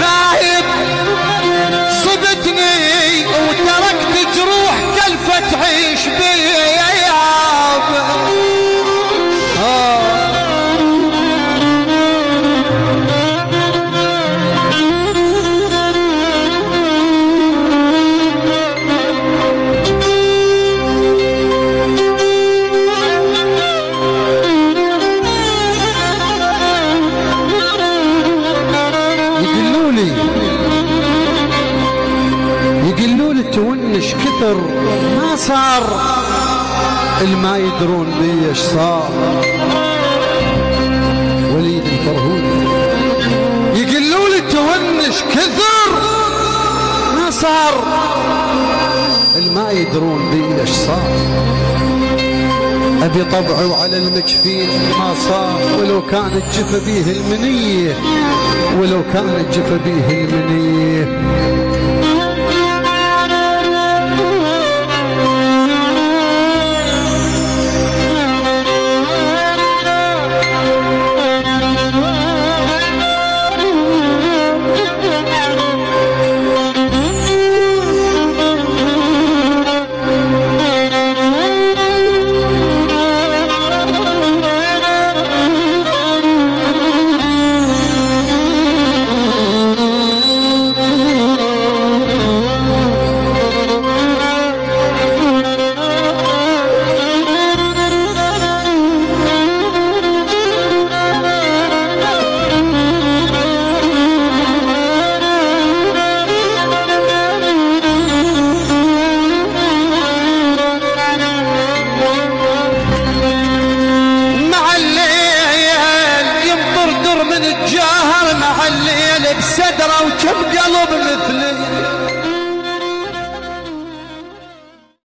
خايب صبتني وتركت جروح كلفة تعيش بي يا يابا. يقولوا لي تونش كثر ما صار الما يدرون بي ايش صار. وليد الفرهودي يقولوا لي تونش كثر ما صار الما يدرون بي ايش صار. ابي طبعه على المجفين ما صار ولو كانت جفا بيه المنيه ولو كانت جفا بيه المنيه.